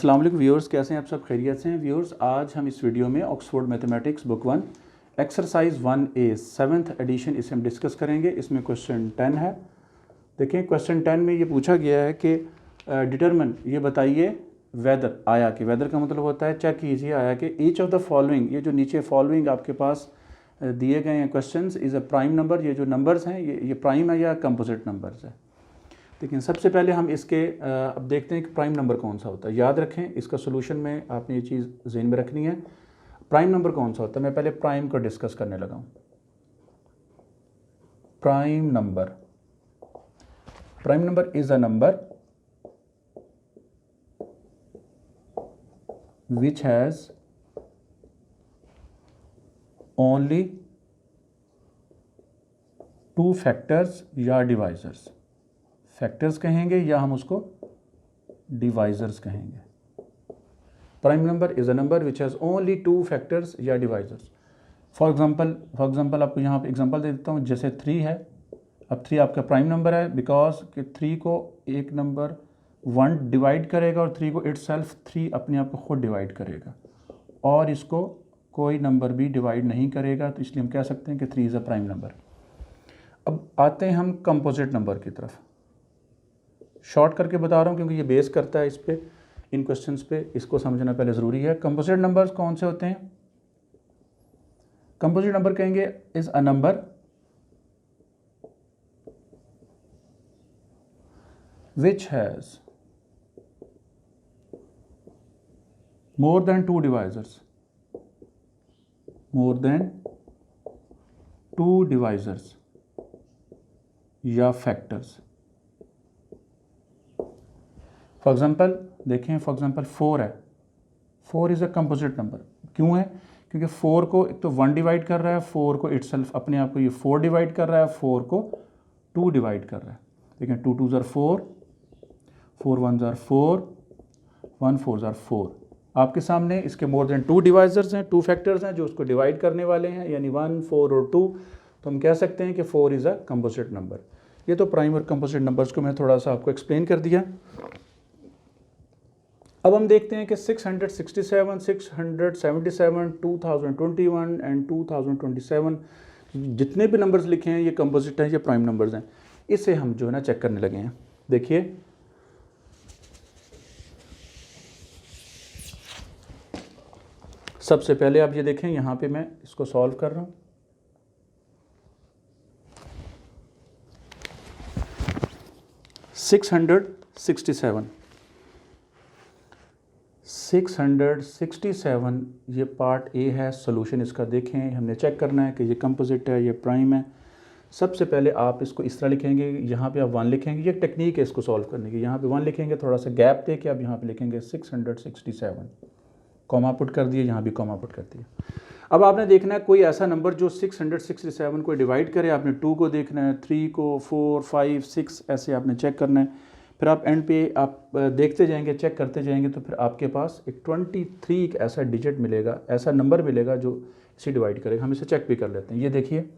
अस्सलाम वालेकुम व्यूअर्स, कैसे हैं आप सब? खैरियत से हैं व्यूअर्स। आज हम इस वीडियो में Oxford mathematics book 1 exercise 1A 7th edition इसे हम डिस्कस करेंगे। इसमें क्वेश्चन 10 है। देखें, क्वेश्चन 10 में ये पूछा गया है कि डिटरमिन, ये बताइए वेदर, आया कि वेदर का मतलब होता है चेक कीजिए आया कि ईच ऑफ द फॉलोइंग, ये जो नीचे फॉलोइंग आपके पास दिए गए हैं questions is a prime number. ये जो नंबर्स हैं ये प्राइम है या कंपोजिट नंबर्स है। लेकिन सबसे पहले हम इसके अब देखते हैं कि प्राइम नंबर कौन सा होता है। याद रखें, इसका सोल्यूशन में आपने ये चीज़ ज़हन में रखनी है। प्राइम नंबर कौन सा होता है, मैं पहले प्राइम को डिस्कस करने लगा हूँ। Prime number is a number which has only two factors या डिवाइजर्स। फैक्टर्स कहेंगे या हम उसको डिवाइजर्स कहेंगे। Prime number is a number which has only two factors या डिवाइजर्स। फॉर एग्जांपल आपको यहाँ पे एग्जांपल दे देता हूँ। जैसे 3 है, अब 3 आपका प्राइम नंबर है बिकॉज कि 3 को एक नंबर 1 डिवाइड करेगा और 3 को इटसेल्फ 3 अपने आप को खुद डिवाइड करेगा और इसको कोई नंबर भी डिवाइड नहीं करेगा, तो इसलिए हम कह सकते हैं कि 3 इज़ अ प्राइम नंबर। अब आते हैं हम कंपोजिट नंबर की तरफ। शॉर्ट करके बता रहा हूँ क्योंकि ये बेस करता है इस पे, इन क्वेश्चंस पे, इसको समझना पहले ज़रूरी है। कंपोजिट नंबर्स कौन से होते हैं? कंपोजिट नंबर कहेंगे is a number which has more than two divisors, या फैक्टर्स। फॉर एग्जांपल देखें, फॉर एग्जांपल 4 है। 4 इज़ अ कंपोजिट नंबर। क्यों है? क्योंकि 4 को एक तो 1 डिवाइड कर रहा है, 4 को इटसेल्फ अपने आप को ये 4 डिवाइड कर रहा है, 4 को 2 डिवाइड कर रहा है। देखें, 2 2 ज़ार 4, 4 1 ज़ार 4, 1 4 ज़ार 4। आपके सामने इसके मोर देन 2 डिवाइजर्स हैं, 2 फैक्टर्स हैं जो उसको डिवाइड करने वाले हैं, यानी 1 4 और 2। तो हम कह सकते हैं कि 4 इज़ अ कंपोजिट नंबर। ये तो प्राइम और कंपोजिट नंबर्स को मैं थोड़ा सा आपको एक्सप्लेन कर दिया। अब हम देखते हैं कि 667, 677, 2021 एंड 2027 जितने भी नंबर्स लिखे हैं ये कंपोजिट हैं, ये प्राइम नंबर्स हैं। इसे हम जो है ना चेक करने लगे हैं। देखिए, सबसे पहले आप ये देखें, यहाँ पे मैं इसको सॉल्व कर रहा हूँ। सिक्स हंड्रेड सिक्सटी सेवन ये पार्ट ए है। सोल्यूशन इसका देखें, हमने चेक करना है कि ये कंपोजिट है, ये प्राइम है। सबसे पहले आप इसको इस तरह लिखेंगे, यहाँ पे आप 1 लिखेंगे। ये टेक्निक है इसको सॉल्व करने की। यहाँ पे 1 लिखेंगे, थोड़ा सा गैप दे के आप यहाँ पे लिखेंगे 667, कॉमा पुट कर दिए, यहाँ भी कॉमा पुट कर दिया। अब आपने देखना है कोई ऐसा नंबर जो 667 को डिवाइड करे। आपने 2 को देखना है, 3 को, 4 5 6 ऐसे आपने चेक करना है। फिर आप एंड पे आप देखते जाएंगे, चेक करते जाएंगे, तो फिर आपके पास एक 23 एक ऐसा डिजिट मिलेगा, ऐसा नंबर मिलेगा जो इसे डिवाइड करेगा। हम इसे चेक भी कर लेते हैं। ये देखिए,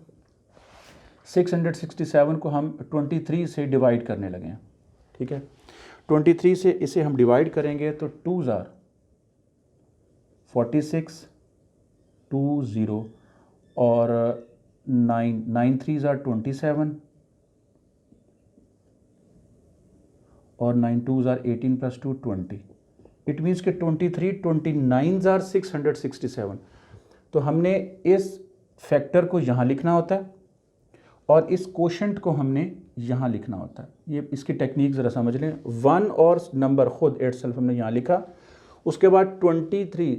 667 को हम 23 से डिवाइड करने लगे हैं। ठीक है, 23 से इसे हम डिवाइड करेंगे तो 2 ज़ार 46, 2 0 और 9 3 ज़ार 27 और 9 2 ज़ार 18 प्लस 2 20। इट मीन्स कि 29 ज़ार 667। तो हमने इस फैक्टर को यहाँ लिखना होता है और इस कोशेंट को हमने यहाँ लिखना होता है। ये इसकी टेक्निक ज़रा समझ लें। 1 और नंबर खुद इटसेल्फ हमने यहाँ लिखा। उसके बाद 23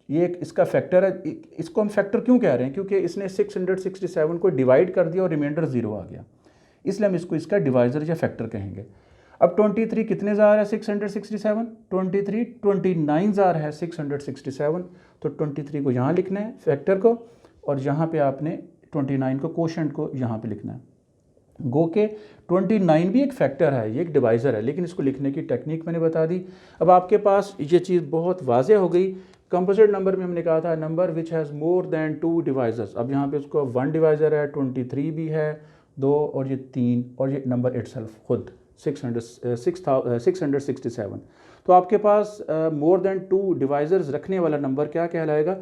ये इसका फैक्टर है। इसको हम फैक्टर क्यों कह रहे हैं? क्योंकि इसने 667 को डिवाइड कर दिया और रिमाइंडर 0 आ गया, इसलिए हम इसको इसका डिवाइज़र या फैक्टर कहेंगे। अब 23 कितने ज़ार है 667? 23 29 ज़ार है 667। तो 23 को यहाँ लिखना है फैक्टर को, और यहाँ पे आपने 29 को कोशेंट को यहाँ पे लिखना है। गो के 29 भी एक फैक्टर है, ये एक डिवाइज़र है, लेकिन इसको लिखने की टेक्निक मैंने बता दी। अब आपके पास ये चीज़ बहुत वाज़ेह हो गई। कंपोजिट नंबर में हमने कहा था number which has more then 2 divisors. अब यहाँ पे उसको 1 डिवाइज़र है, 23 भी है, 2 और ये 3 और ये नंबर इटसेल्फ खुद 667। तो आपके पास मोर देन 2 डिवाइजर्स रखने वाला नंबर क्या कहलाएगा?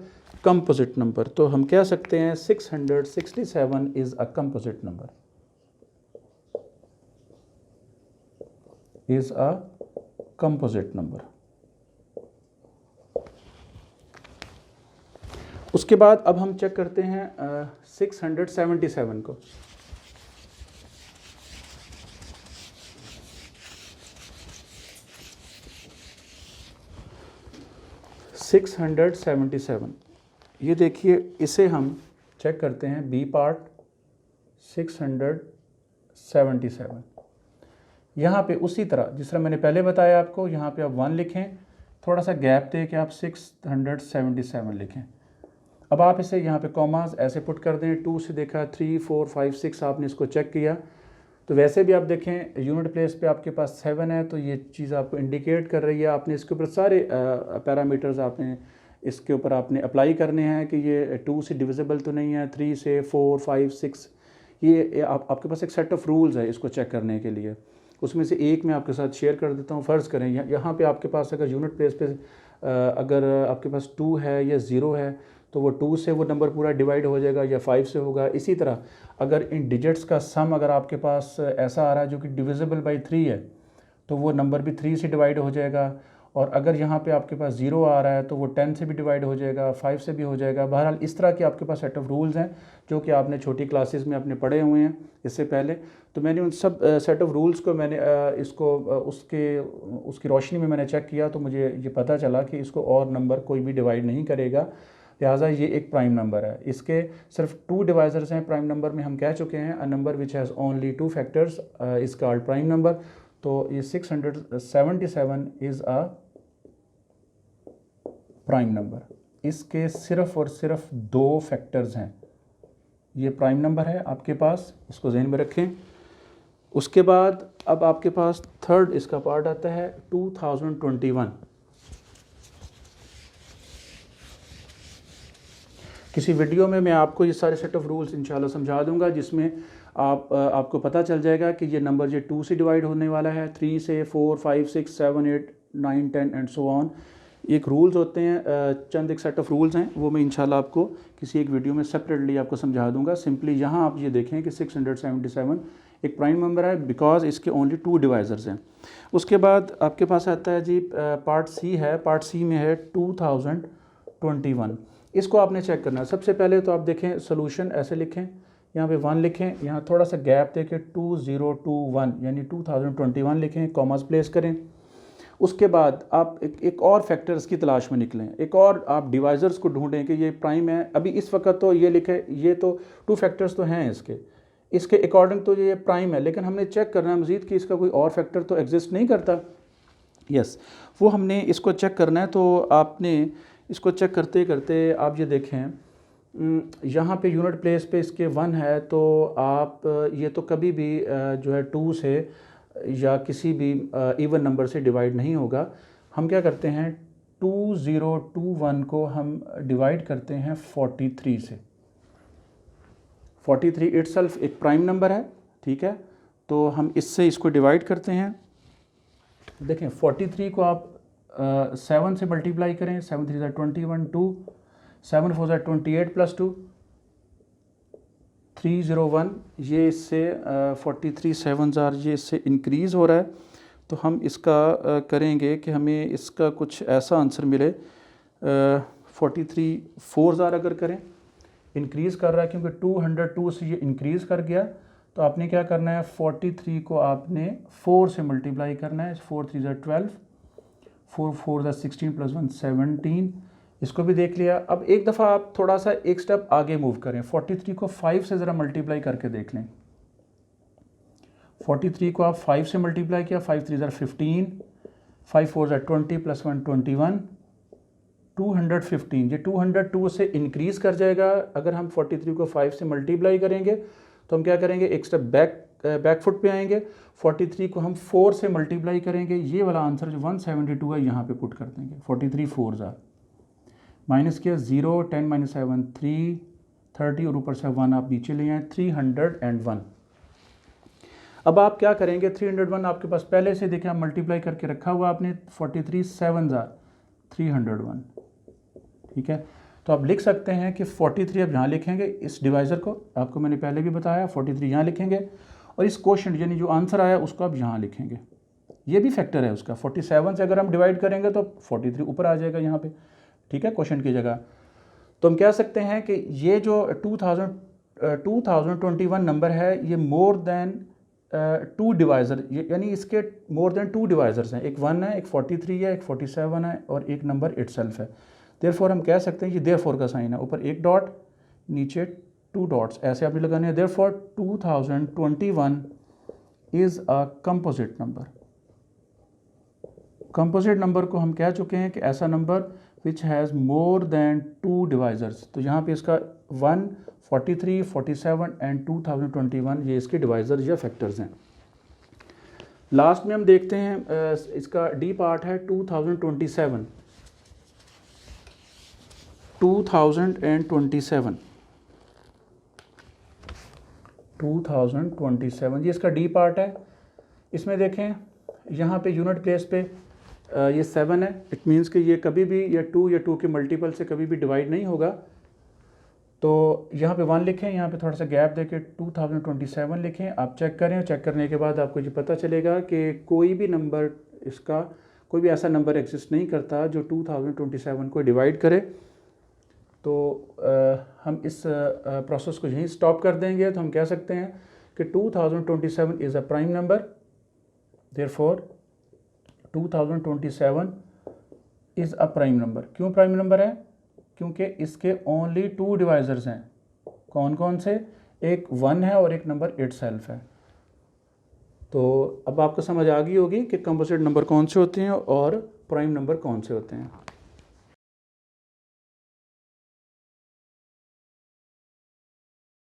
Composite number. तो हम कह सकते हैं 667 is a composite number, is a composite number. उसके बाद अब हम चेक करते हैं 677 को। ये देखिए, इसे हम चेक करते हैं बी पार्ट 677। यहाँ पे उसी तरह जिस तरह मैंने पहले बताया आपको, यहाँ पे आप 1 लिखें, थोड़ा सा गैप दे के आप 677 लिखें। अब आप इसे यहाँ पे कॉमास ऐसे पुट कर दें, 2 से देखा, 3 4 5 6 आपने इसको चेक किया। तो वैसे भी आप देखें यूनिट प्लेस पे आपके पास 7 है, तो ये चीज़ आपको इंडिकेट कर रही है। आपने इसके ऊपर सारे पैरामीटर्स आपने इसके ऊपर आपने अप्लाई करने हैं कि ये 2 से डिविजिबल तो नहीं है, 3 से, 4 5 6। ये आपके पास एक सेट ऑफ रूल्स है इसको चेक करने के लिए। उसमें से एक मैं आपके साथ शेयर कर देता हूँ। फ़र्ज़ करें यहाँ पे आपके पास अगर यूनिट प्लेस पे अगर आपके पास 2 है या 0 है, तो वो 2 से वो नंबर पूरा डिवाइड हो जाएगा या 5 से होगा। इसी तरह अगर इन डिजिट्स का सम अगर आपके पास ऐसा आ रहा है जो कि डिविजिबल बाई 3 है, तो वो नंबर भी 3 से डिवाइड हो जाएगा। और अगर यहाँ पे आपके पास 0 आ रहा है तो वो 10 से भी डिवाइड हो जाएगा, 5 से भी हो जाएगा। बहरहाल इस तरह के आपके पास सेट ऑफ रूल्स हैं जो कि आपने छोटी क्लासेस में अपने पढ़े हुए हैं इससे पहले। तो मैंने उन सब सेट ऑफ रूल्स को मैंने इसको उसकी रोशनी में मैंने चेक किया, तो मुझे ये पता चला कि इसको और नंबर कोई भी डिवाइड नहीं करेगा, लिहाजा ये एक प्राइम नंबर है। इसके सिर्फ 2 डिवाइजर्स हैं प्राइम नंबर में, हम कह चुके हैं। अ number which has only 2 factors is called prime number. तो ये 677 इज़ अ प्राइम नंबर। इसके सिर्फ और सिर्फ 2 फैक्टर्स हैं। ये प्राइम नंबर है आपके पास, इसको ज़हन में रखें। उसके बाद अब आपके पास थर्ड इसका पार्ट आता है 2021। किसी वीडियो में मैं आपको ये सारे सेट ऑफ रूल्स इंशाल्लाह समझा दूंगा, जिसमें आपको पता चल जाएगा कि ये नंबर ये 2 से डिवाइड होने वाला है, 3 से, 4 5 6 7 8 9 10 एंड सो ऑन। एक रूल्स होते हैं, चंद एक सेट ऑफ रूल्स हैं, वो मैं इंशाल्लाह आपको किसी एक वीडियो में सेपरेटली आपको समझा दूंगा। सिंपली यहाँ आप ये देखें कि 677 एक प्राइम नंबर है बिकॉज इसके ओनली 2 डिवाइजर्स हैं। उसके बाद आपके पास आता है जी पार्ट सी है। पार्ट सी में है 2021। इसको आपने चेक करना है। सबसे पहले तो आप देखें सोल्यूशन ऐसे लिखें, यहाँ पे 1 लिखें, यहाँ थोड़ा सा गैप दे के 2021 यानी 2021 लिखें, कॉमास प्लेस करें। उसके बाद आप एक और फैक्टर्स की तलाश में निकलें, एक और आप डिवाइजर्स को ढूंढें कि ये प्राइम है। अभी इस वक्त तो ये लिखे, ये तो 2 फैक्टर्स तो हैं इसके अकॉर्डिंग तो ये प्राइम है, लेकिन हमने चेक करना है मज़ीद कि इसका कोई और फैक्टर तो एग्जिस्ट नहीं करता। यस, वो हमने इसको चेक करना है। तो आपने इसको चेक करते करते आप ये देखें, यहाँ पे यूनिट प्लेस पे इसके 1 है, तो आप ये तो कभी भी जो है 2 से या किसी भी इवन नंबर से डिवाइड नहीं होगा। हम क्या करते हैं, 2021 को हम डिवाइड करते हैं 43 से। 43 इटसेल्फ एक प्राइम नंबर है, ठीक है। तो हम इससे इसको डिवाइड करते हैं। देखें 43 को आप 7 से मल्टीप्लाई करें, 7 3 21, 2 7 4 28 प्लस 2 301। ये इससे 43 7 ये इससे इंक्रीज़ हो रहा है। तो हम इसका करेंगे कि हमें इसका कुछ ऐसा आंसर मिले। 43 4 अगर करें, इंक्रीज़ कर रहा है क्योंकि 202 से ये इंक्रीज़ कर गया। तो आपने क्या करना है, 43 को आपने 4 से मल्टीप्लाई करना है। 4 3 12, 4 4 16 प्लस 1 17। इसको भी देख लिया। अब एक दफ़ा आप थोड़ा सा एक स्टेप आगे मूव करें, 43 को 5 से ज़रा मल्टीप्लाई करके देख लें। 43 को आप 5 से मल्टीप्लाई किया, 5 3 15, 5 4 20 प्लस 1 21, 215। ये 202 से इंक्रीज़ कर जाएगा। अगर हम 43 को 5 से मल्टीप्लाई करेंगे तो हम क्या करेंगे, एक स्टेप बैक फुट पे आएंगे। 43 को हम 4 से मल्टीप्लाई करेंगे, ये वाला आंसर जो 172 है यहाँ पे पुट कर देंगे। 43 4 माइनस किया, 0 10 - 7 3 30 और ऊपर से 1 आप नीचे ले आए, 301। अब आप क्या करेंगे, 301 आपके पास पहले से देखिए, आप मल्टीप्लाई करके रखा हुआ आपने, 43 7 301, ठीक है। तो आप लिख सकते हैं कि 43 आप यहाँ लिखेंगे, इस डिवाइज़र को आपको मैंने पहले भी बताया, 43 यहाँ लिखेंगे और इस क्वोशंट यानी जो आंसर आया उसको आप यहाँ लिखेंगे। ये भी फैक्टर है उसका, 47 से अगर हम डिवाइड करेंगे तो 43 ऊपर आ जाएगा यहाँ पे, ठीक है, क्वोशंट की जगह। तो हम कह सकते हैं कि ये जो 2021 नंबर है, ये मोर देन 2 डिवाइज़र, यानी इसके मोर देन 2 डिवाइज़र्स हैं, एक 1 है, एक 43 है, एक 47 है और एक नंबर इटसेल्फ है। देयरफॉर हम कह सकते हैं, ये देयरफॉर का साइन है, ऊपर एक डॉट नीचे 2 डॉट्स, ऐसे आपने लगाने हैं। Therefore 2021 is a composite number. Composite number को हम कह चुके हैं कि ऐसा number which has more then 2 divisors. तो यहाँ पे इसका 1, 43, 47 एंड 2021 ये इसके डिवाइज़र या फैक्टर्स हैं। लास्ट में हम देखते हैं इसका डी पार्ट है 2027। 2027 ये इसका डी पार्ट है। इसमें देखें यहाँ पे यूनिट प्लेस पे ये 7 है, इट मीन्स कि ये कभी भी या 2 के मल्टीपल से कभी भी डिवाइड नहीं होगा। तो यहाँ पे 1 लिखें, यहाँ पे थोड़ा सा गैप देके 2027 लिखें। आप चेक करें, चेक करने के बाद आपको ये पता चलेगा कि कोई भी नंबर, इसका कोई भी ऐसा नंबर एग्जिस्ट नहीं करता जो 2027 को डिवाइड करे। तो हम इस प्रोसेस को यहीं स्टॉप कर देंगे। तो हम कह सकते हैं कि 2027 is a prime number, therefore 2027 is a prime number. क्यों प्राइम नंबर है? क्योंकि इसके ओनली 2 डिवाइज़र्स हैं। कौन कौन से? एक 1 है और एक नंबर इटसेल्फ है। तो अब आपको समझ आ गई होगी कि कंपोजिट नंबर कौन से होते हैं और प्राइम नंबर कौन से होते हैं।